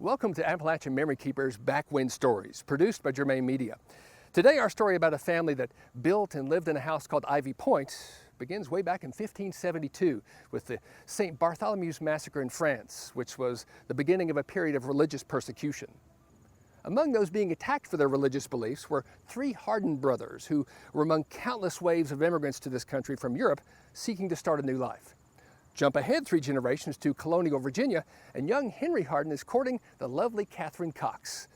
Welcome to Appalachian Memory Keepers Back When Stories, produced by Germain Media. Today our story about a family that built and lived in a house called Ivy Point begins way back in 1572 with the St. Bartholomew's Massacre in France, which was the beginning of a period of religious persecution. Among those being attacked for their religious beliefs were three hardened brothers who were among countless waves of immigrants to this country from Europe seeking to start a new life. Jump ahead 3 generations to colonial Virginia, and young Henry Hardin is courting the lovely Catherine Cox.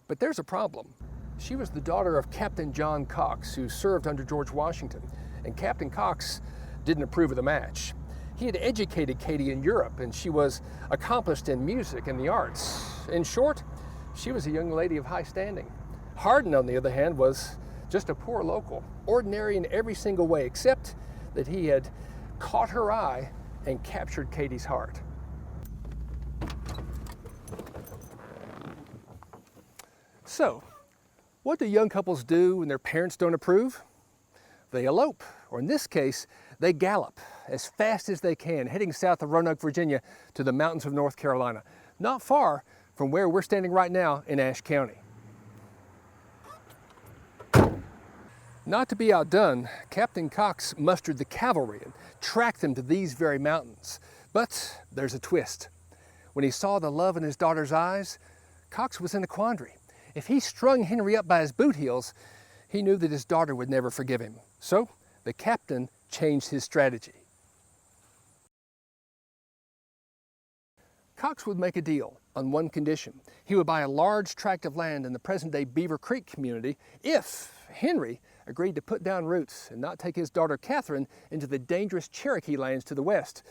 But there's a problem. She was the daughter of Captain John Cox, who served under George Washington, and Captain Cox didn't approve of the match. He had educated Katie in Europe, and she was accomplished in music and the arts. In short, she was a young lady of high standing. Hardin, on the other hand, was just a poor local, ordinary in every single way, except that he had caught her eye and captured Katie's heart. So, what do young couples do when their parents don't approve? They elope, or in this case, they gallop as fast as they can, heading south of Roanoke, Virginia to the mountains of North Carolina, not far from where we're standing right now in Ashe County. Not to be outdone, Captain Cox mustered the cavalry and tracked them to these very mountains. But there's a twist. When he saw the love in his daughter's eyes, Cox was in a quandary. If he strung Henry up by his boot heels, he knew that his daughter would never forgive him. So the captain changed his strategy. Cox would make a deal on one condition. He would buy a large tract of land in the present-day Beaver Creek community if Henry agreed to put down roots and not take his daughter Catherine into the dangerous Cherokee lands to the west.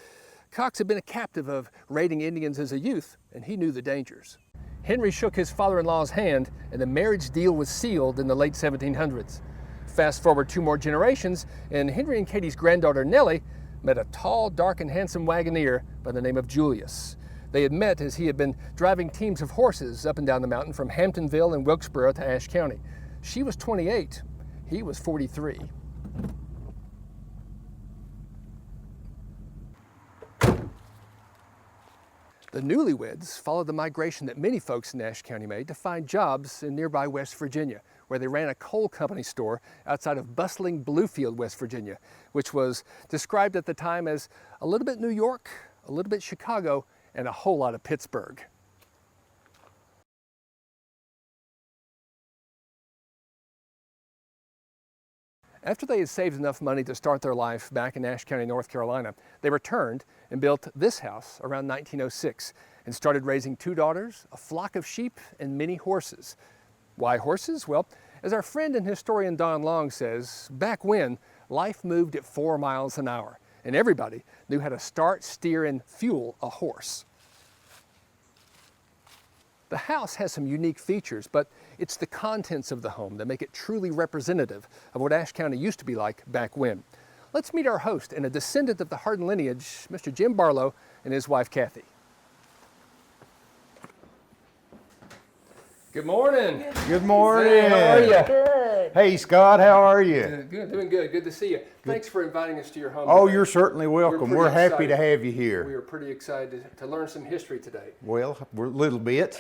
Cox had been a captive of raiding Indians as a youth, and he knew the dangers. Henry shook his father-in-law's hand, and the marriage deal was sealed in the late 1700s. Fast forward 2 more generations, and Henry and Katie's granddaughter Nellie met a tall, dark, and handsome wagoneer by the name of Julius. They had met as he had been driving teams of horses up and down the mountain from Hamptonville and Wilkesboro to Ashe County. She was 28, he was 43. The newlyweds followed the migration that many folks in Ashe County made to find jobs in nearby West Virginia, where they ran a coal company store outside of bustling Bluefield, West Virginia, which was described at the time as a little bit New York, a little bit Chicago, and a whole lot of Pittsburgh. After they had saved enough money to start their life back in Ashe County, North Carolina, they returned and built this house around 1906 and started raising 2 daughters, a flock of sheep, and many horses. Why horses? Well, as our friend and historian Don Long says, back when, life moved at 4 miles an hour, and everybody knew how to start, steer, and fuel a horse. The house has some unique features, but it's the contents of the home that make it truly representative of what Ashe County used to be like back when. Let's meet our host and a descendant of the Hardin lineage, Mr. Jim Barlow and his wife Kathy. Good morning. Good morning. Hey, how are you? Good. Hey, Scott, how are you? Good, doing good. Good to see you. Thanks for inviting us to your home. Oh, today. you're certainly welcome. We're happy to have you We here. are pretty excited to learn some history today. Well, we're a little bit.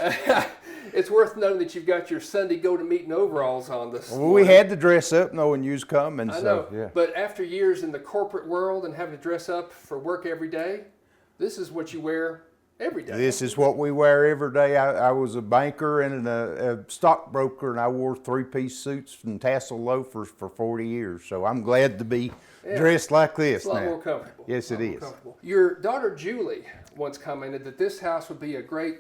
It's worth noting that you've got your Sunday go-to-meeting overalls on this Well, morning. we had to dress up knowing you was coming, I so know, yeah. but after years in the corporate world and having to dress up for work every day, this is what you wear every day. This is what we wear every day. I was a banker and a stockbroker, and I wore 3-piece suits and tassel loafers for 40 years. So I'm glad to be dressed like this It's a lot now. more comfortable. Yes, it is. Your daughter Julie once commented that this house would be a great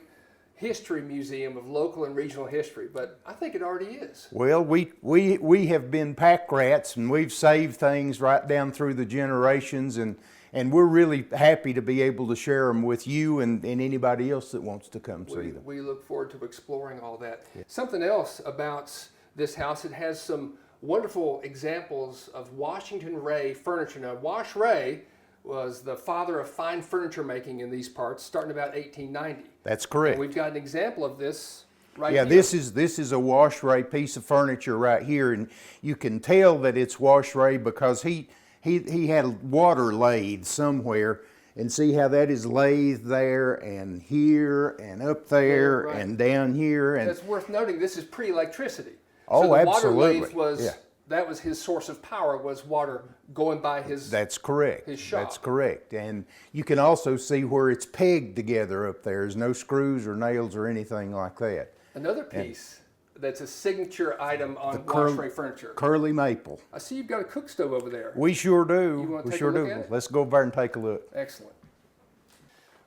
history museum of local and regional history, but I think it already is. Well, we have been pack rats, and we've saved things right down through the generations, and we're really happy to be able to share them with you and anybody else that wants to come see them. We look forward to exploring all that. Yeah. Something else about this house, it has some wonderful examples of Washington Ray furniture. Now, Wash Ray was the father of fine furniture making in these parts, starting about 1890. That's correct. And we've got an example of this right Yeah, here. this is a Wash Ray piece of furniture right here, and you can tell that it's Wash Ray because he had water laid somewhere, and see how that is lathed there and here and up there Right. and down here. And It's worth noting this is pre-electricity. Oh, so the absolutely. water lathe was Yeah. that was his source of power, was water going by his. That's correct. His shop. That's correct. And you can also see where it's pegged together up there. There's no screws or nails or anything like that. Another piece that's a signature item on Washington furniture. Curly maple. I see you've got a cook stove over there. We sure do. You wanna We take a sure look do. at it? Let's go over there and take a look. Excellent.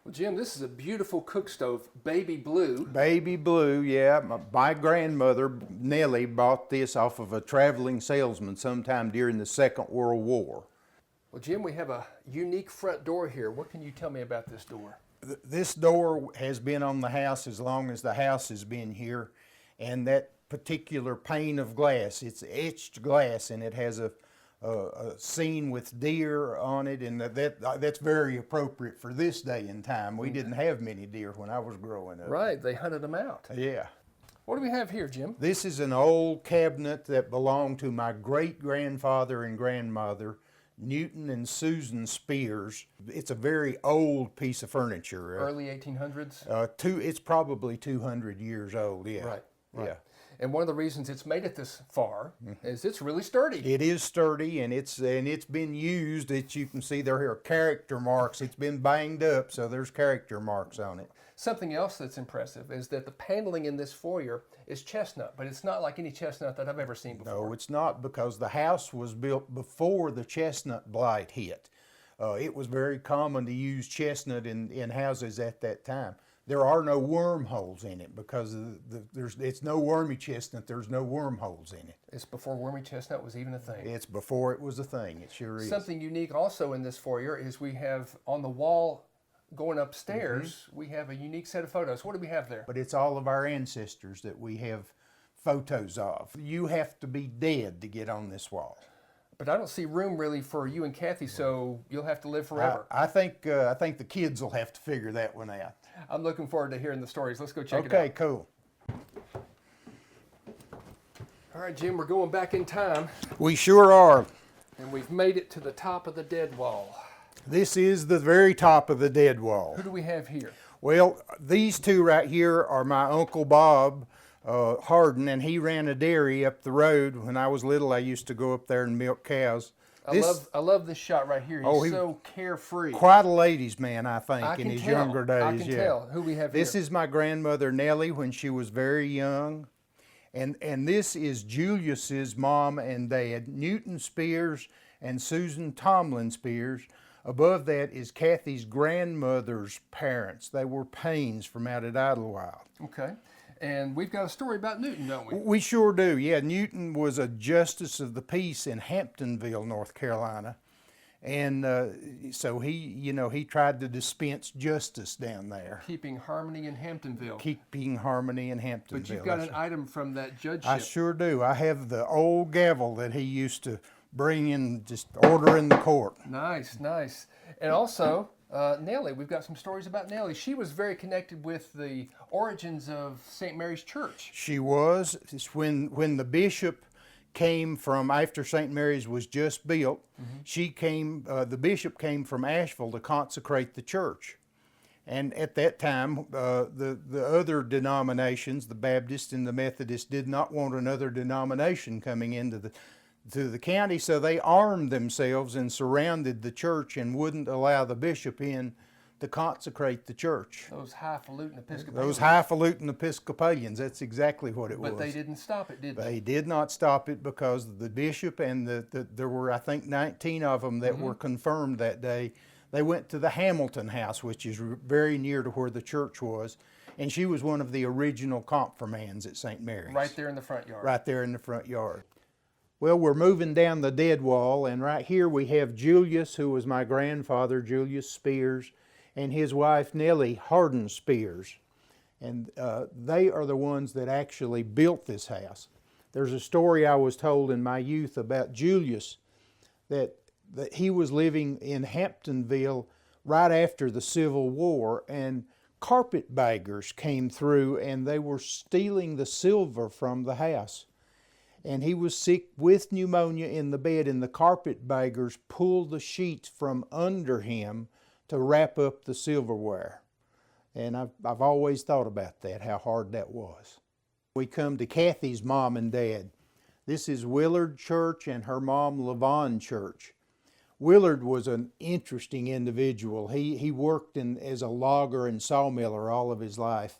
Well, Jim, this is a beautiful cook stove, baby blue. Baby blue, yeah. My grandmother, Nellie, bought this off of a traveling salesman sometime during the Second World War. Well, Jim, we have a unique front door here. What can you tell me about this door? This door has been on the house as long as the house has been here, and that particular pane of glass, it's etched glass, and it has a scene with deer on it, and that's very appropriate for this day and time. We didn't have many deer when I was growing up. Right, they hunted them out. Yeah. What do we have here, Jim? This is an old cabinet that belonged to my great-grandfather and grandmother, Newton and Susan Spears. It's a very old piece of furniture. Early 1800s? It's probably 200 years old, yeah. Right. Yeah. And one of the reasons it's made it this far is it's really sturdy. It is sturdy, and it's been used. You can see there are character marks. It's been banged up, so there's character marks on it. Something else that's impressive is that the paneling in this foyer is chestnut, but it's not like any chestnut that I've ever seen before. No, it's not, because the house was built before the chestnut blight hit. It was very common to use chestnut in houses at that time. There are no wormholes in it because it's no wormy chestnut. There's no wormholes in it. It's before wormy chestnut was even a thing. It's before it was a thing. It sure is. Something unique also in this foyer is we have on the wall going upstairs, we have a unique set of photos. What do we have there? But it's all of our ancestors that we have photos of. You have to be dead to get on this wall. But I don't see room really for you and Kathy, so you'll have to live forever. I think the kids will have to figure that one out. I'm looking forward to hearing the stories. Let's go check it out. Okay, cool. All right, Jim, we're going back in time, We sure are. and we've made it to the top of the dead wall. This is the very top of the dead wall. Who do we have here? Well, these two right here are my Uncle Bob Hardin, and he ran a dairy up the road. When I was little, I used to go up there and milk cows. I love this shot right here. He's so carefree. Quite a ladies' man, I think, I in can his tell. younger days. I can tell. Who we have This here? is my grandmother Nellie when she was very young, and this is Julius's mom and dad, Newton Spears and Susan Tomlin Spears. Above that is Kathy's grandmother's parents. They were Paynes from out at Idlewild. Okay. And we've got a story about Newton, don't we? We sure do. Yeah, Newton was a justice of the peace in Hamptonville, North Carolina. And so he tried to dispense justice down there. Keeping harmony in Hamptonville. Keeping harmony in Hamptonville. But you've got an item from that judgeship. I sure do. I have the old gavel that he used to bring in, just order in the court. Nice, nice. And also, Nellie, we've got some stories about Nellie. She was very connected with the origins of St. Mary's Church. She was. It's when the bishop came from, after St. Mary's was just built, the bishop came from Asheville to consecrate the church. And at that time, the other denominations, the Baptists and the Methodists, did not want another denomination coming into the county, so they armed themselves and surrounded the church and wouldn't allow the bishop in to consecrate the church. Those highfalutin Episcopalians. Those highfalutin Episcopalians, that's exactly what it was. But they didn't stop it, did they? They did not stop it because the bishop and there were, I think, 19 of them that were confirmed that day. They went to the Hamilton house, which is very near to where the church was, and she was one of the original confirmands at St. Mary's. Right there in the front yard. Right there in the front yard. Well, we're moving down the dead wall, and right here we have Julius, who was my grandfather, Julius Spears, and his wife, Nellie Hardin Spears. And they are the ones that actually built this house. There's a story I was told in my youth about Julius, that he was living in Hamptonville right after the Civil War, and carpetbaggers came through and they were stealing the silver from the house. And he was sick with pneumonia in the bed, and the carpetbaggers pulled the sheets from under him to wrap up the silverware. And I've always thought about that, how hard that was. We come to Kathy's mom and dad. This is Willard Church and her mom, Levon Church. Willard was an interesting individual. He worked as a logger and sawmiller all of his life.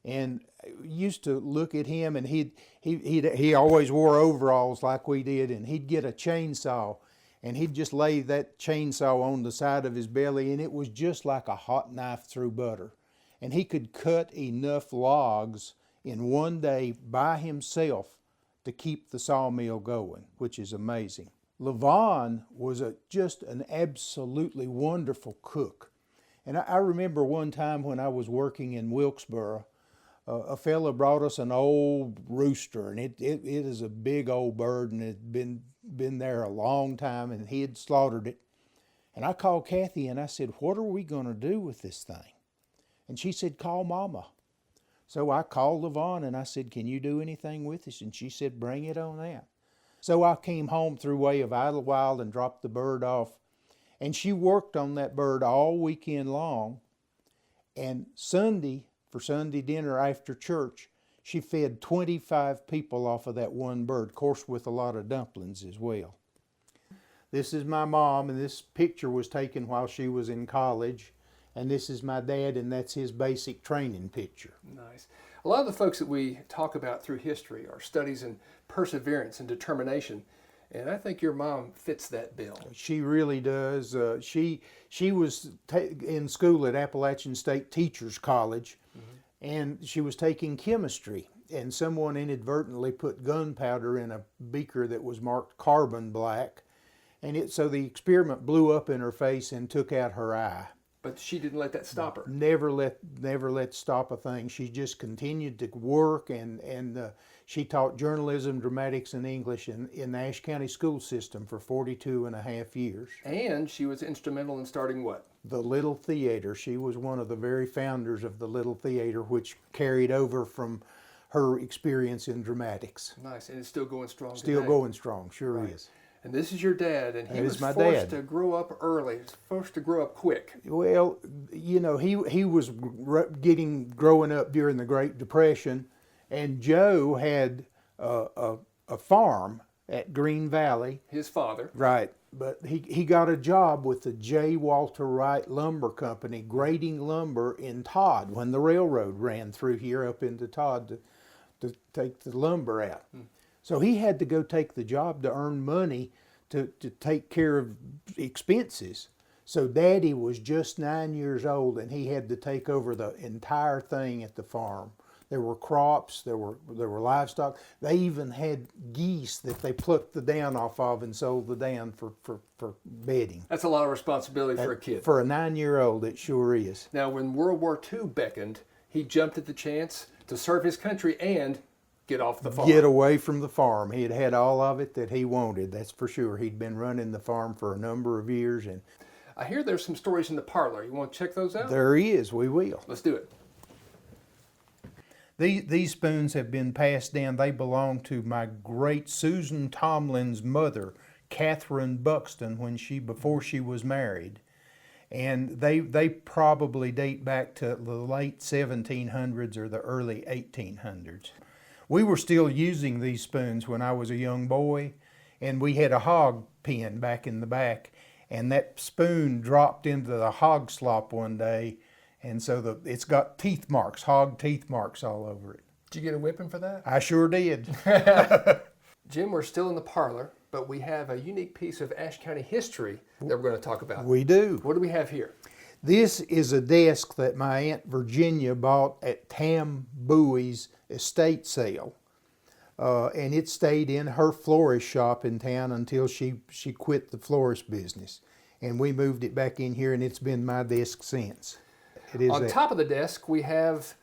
And used to look at him, and he always wore overalls like we did, and he'd get a chainsaw, and he'd just lay that chainsaw on the side of his belly, and it was just like a hot knife through butter. And he could cut enough logs in one day by himself to keep the sawmill going, which is amazing. Levon was just an absolutely wonderful cook. And I remember one time when I was working in Wilkesboro, a fella brought us an old rooster, and it is a big old bird, and it had been there a long time, and he had slaughtered it. And I called Kathy and I said, "What are we going to do with this thing?" And she said, "Call Mama." So I called Levon and I said, "Can you do anything with this?" And she said, "Bring it on out." So I came home through way of Idlewild and dropped the bird off. And she worked on that bird all weekend long. And Sunday, for Sunday dinner after church, she fed 25 people off of that one bird, of course with a lot of dumplings as well. This is my mom, and this picture was taken while she was in college. And this is my dad, and that's his basic training picture. Nice. A lot of the folks that we talk about through history are studies in perseverance and determination, and I think your mom fits that bill. She really does. She was in school at Appalachian State Teachers College, and she was taking chemistry, and someone inadvertently put gunpowder in a beaker that was marked carbon black, and so the experiment blew up in her face and took out her eye. But she didn't let that stop her. Never let stop a thing. She just continued to work, and she taught journalism, dramatics, and English in the Ashe County school system for 42 and a half years. And she was instrumental in starting what? The Little Theater. She was one of the very founders of the Little Theater, which carried over from her experience in dramatics. Nice, and it's still going strong Still today. Going strong, sure is. And this is your dad, and he That was is my forced dad. to grow up early. He was forced to grow up quick. Well, you know, he was growing up during the Great Depression, and Joe had a farm at Green Valley. His father. Right, but he got a job with the J. Walter Wright Lumber Company, grading lumber in Todd when the railroad ran through here up into Todd to take the lumber out. So he had to go take the job to earn money to take care of expenses. So Daddy was just 9 years old, and he had to take over the entire thing at the farm. There were crops, there were livestock. They even had geese that they plucked the down off of and sold the down for bedding. That's a lot of responsibility for a kid. For a 9-year-old, it sure is. Now, when World War II beckoned, he jumped at the chance to serve his country and get off the farm. Get away from the farm. He had had all of it that he wanted, that's for sure. He'd been running the farm for a number of years. And I hear there's some stories in the parlor. You want to check those out? there is, we will. Let's do it. These spoons have been passed down. They belong to my great Susan Tomlin's mother, Catherine Buxton, before she was married. And they probably date back to the late 1700s or the early 1800s. We were still using these spoons when I was a young boy, and we had a hog pen back in the back, and that spoon dropped into the hog slop one day, and so it's got teeth marks, hog teeth marks all over it. Did you get a whipping for that? I sure did. Jim, we're still in the parlor, but we have a unique piece of Ashe County history that we're going to talk about. We do. What do we have here? This is a desk that my Aunt Virginia bought at Tam Bowie's estate sale. And it stayed in her florist shop in town until she quit the florist business. And we moved it back in here, and it's been my desk since. On top of the desk, we have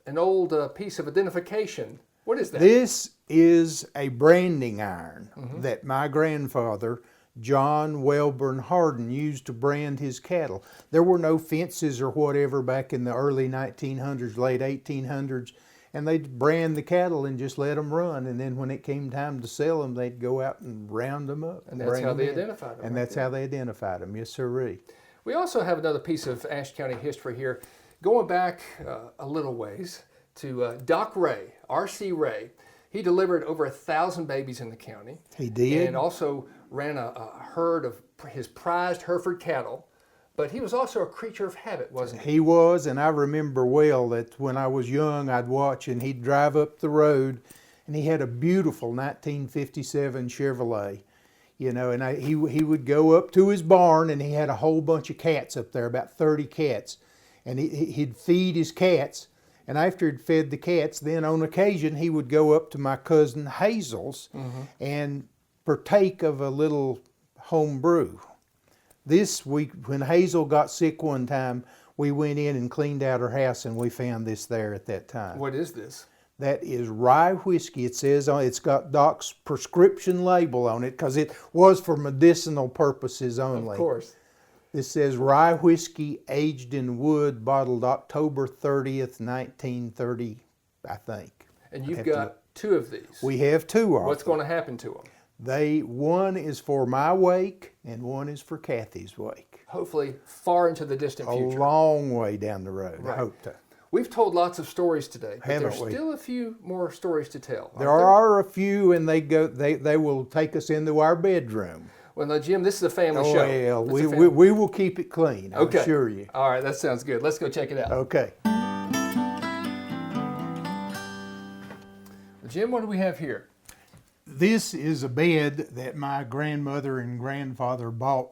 an old piece of identification. What is that? This is a branding iron that my grandfather, John Wellborn Hardin, used to brand his cattle. There were no fences or whatever back in the early 1900s, late 1800s, and they'd brand the cattle and just let them run. And then when it came time to sell them, they'd go out and round them up. And that's how they identified them. And that's how they identified them, yes sirree. We also have another piece of Ashe County history here, going back a little ways to Doc Ray, R.C. Ray. He delivered over 1,000 babies in the county. He did. And also ran a herd of his prized Hereford cattle. But he was also a creature of habit, wasn't he? He was, and I remember well that when I was young, I'd watch, and he'd drive up the road, and he had a beautiful 1957 Chevrolet, you know, and he would go up to his barn, and he had a whole bunch of cats up there, about 30 cats, and he'd feed his cats. And after he'd fed the cats, then on occasion he would go up to my cousin Hazel's and partake of a little home brew. This week, when Hazel got sick one time, we went in and cleaned out her house, and we found this there at that time. What is this? That is rye whiskey. It says it's got Doc's prescription label on it because it was for medicinal purposes only. Of course. This says rye whiskey aged in wood, bottled October 30th, 1930, I think. And you've got two of these. We have two of them. What's going to happen to them? One is for my wake and one is for Kathy's wake. Hopefully far into the distant future. A long way down the road, Right. I hope to. We've told lots of stories today, but Haven't there's we? still a few more stories to tell. There are a few, and they will take us into our bedroom. Well, now, Jim, this is a family show. Well, It's a family- we will keep it clean, I Okay. assure you. All right, that sounds good. Let's go check it out. Okay. Jim, what do we have here? This is a bed that my grandmother and grandfather bought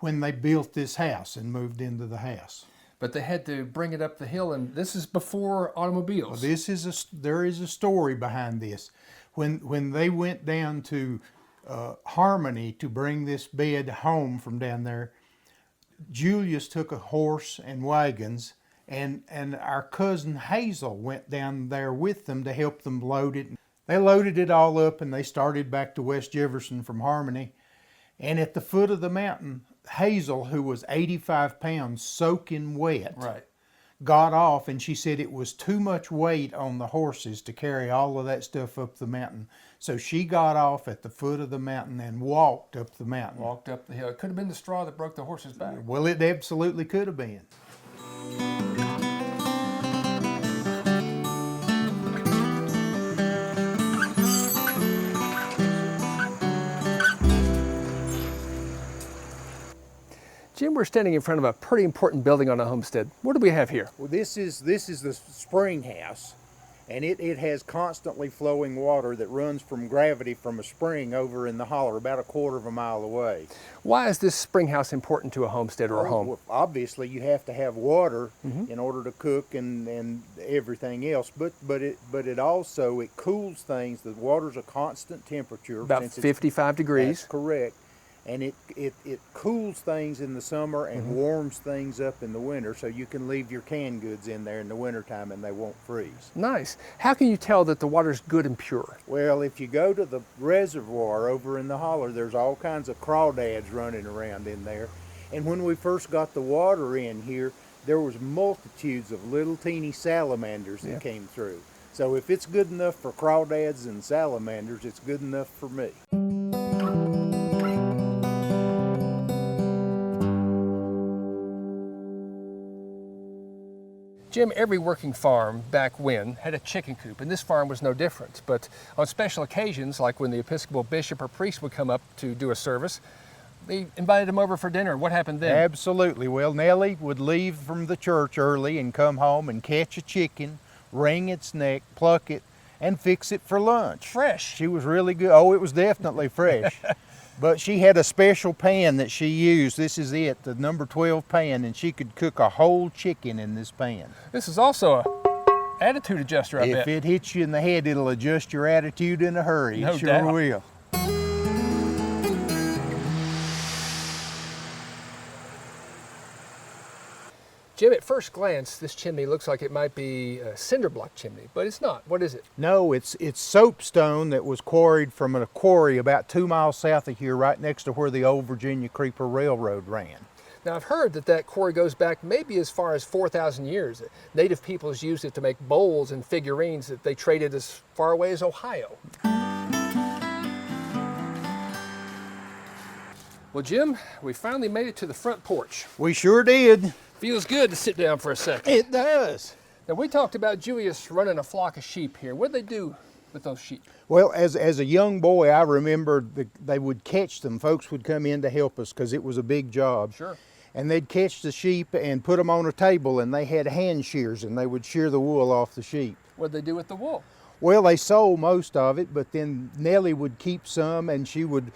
when they built this house and moved into the house. But they had to bring it up the hill, and this is before automobiles. There is a story behind this. When they went down to Harmony to bring this bed home from down there, Julius took a horse and wagons, and our cousin Hazel went down there with them to help them load it. They loaded it all up, and they started back to West Jefferson from Harmony. And at the foot of the mountain, Hazel, who was 85 pounds soaking wet, Right. got off, and she said it was too much weight on the horses to carry all of that stuff up the mountain. So she got off at the foot of the mountain and walked up the mountain. Walked up the hill. It could have been the straw that broke the horse's back. Well, it absolutely could have been. Jim, we're standing in front of a pretty important building on a homestead. What do we have here? Well, this is the spring house, and it has constantly flowing water that runs from gravity from a spring over in the holler about a quarter of a mile away. Why is this spring house important to a homestead or a home? Well, obviously, you have to have water in order to cook and everything else. But it also cools things. The water's a constant temperature. About since 55 degrees. That's correct. And it cools things in the summer and warms things up in the winter, so you can leave your canned goods in there in the wintertime and they won't freeze. Nice. How can you tell that the water's good and pure? Well, if you go to the reservoir over in the holler, there's all kinds of crawdads running around in there. And when we first got the water in here, there was multitudes of little teeny salamanders that came through. So if it's good enough for crawdads and salamanders, it's good enough for me. Jim, every working farm back when had a chicken coop, and this farm was no different. But on special occasions, like when the Episcopal bishop or priest would come up to do a service, they invited him over for dinner. What happened then? Absolutely. Well, Nellie would leave from the church early and come home and catch a chicken, wring its neck, pluck it, and fix it for lunch. Fresh. She was really good. Oh, it was definitely fresh. But she had a special pan that she used. This is it, the number 12 pan, and she could cook a whole chicken in this pan. This is also a attitude adjuster, I bet. If it hits you in the head, it'll adjust your attitude in a hurry. No It sure doubt. will. Jim, at first glance, this chimney looks like it might be a cinder block chimney, but it's not. What is it? No, it's soapstone that was quarried from a quarry about 2 miles south of here, right next to where the old Virginia Creeper Railroad ran. Now, I've heard that quarry goes back maybe as far as 4,000 years. Native peoples used it to make bowls and figurines that they traded as far away as Ohio. Well, Jim, we finally made it to the front porch. We sure did. Feels good to sit down for a second. It does. Now, we talked about Julius running a flock of sheep here. What did they do with those sheep? Well, as a young boy, I remember they would catch them. Folks would come in to help us because it was a big job. Sure. And they'd catch the sheep and put them on a table, and they had hand shears, and they would shear the wool off the sheep. What did they do with the wool? Well, they sold most of it, but then Nellie would keep some, and she would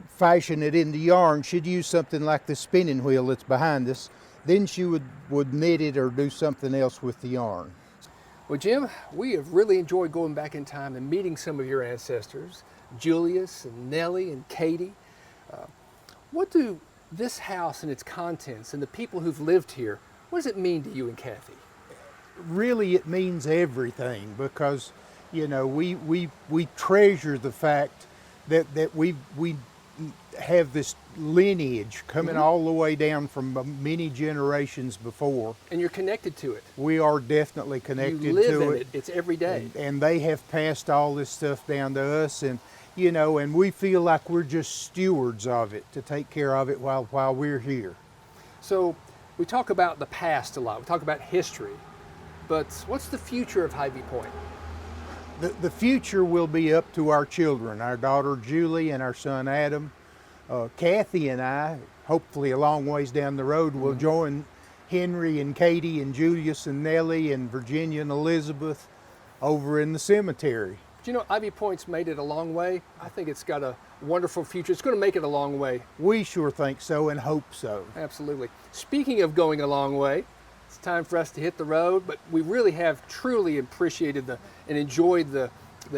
fashion it into yarn. She'd use something like the spinning wheel that's behind us. Then she would knit it or do something else with the yarn. Well, Jim, we have really enjoyed going back in time and meeting some of your ancestors, Julius and Nellie and Katie. What do this house and its contents and the people who've lived here, what does it mean to you and Kathy? Really, it means everything, because, you know, we treasure the fact that we have this lineage coming all the way down from many generations before. And you're connected to it. We are definitely connected you live to in it. It's every day. And they have passed all this stuff down to us, and you know, and we feel like we're just stewards of it to take care of it while we're here. So we talk about the past a lot. We talk about history. But what's the future of Hiva Point? The future will be up to our children, our daughter Julie and our son Adam. Kathy and I, hopefully a long ways down the road, will join Henry and Katie and Julius and Nellie and Virginia and Elizabeth over in the cemetery. Do you know, Hiva Point's made it a long way? I think it's got a wonderful future. It's going to make it a long way. We sure think so and hope so. Absolutely. Speaking of going a long way, it's time for us to hit the road, but we really have truly appreciated and enjoyed the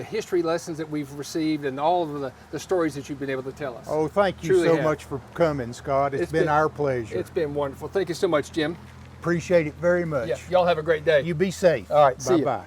history lessons that we've received and all of the stories that you've been able to tell us. Oh, thank you Truly so have. much for coming, Scott. It's been our pleasure. It's been wonderful. Thank you so much, Jim. Appreciate it very much. Yeah, y'all have a great day. You be safe. All right, see ya. Bye-bye.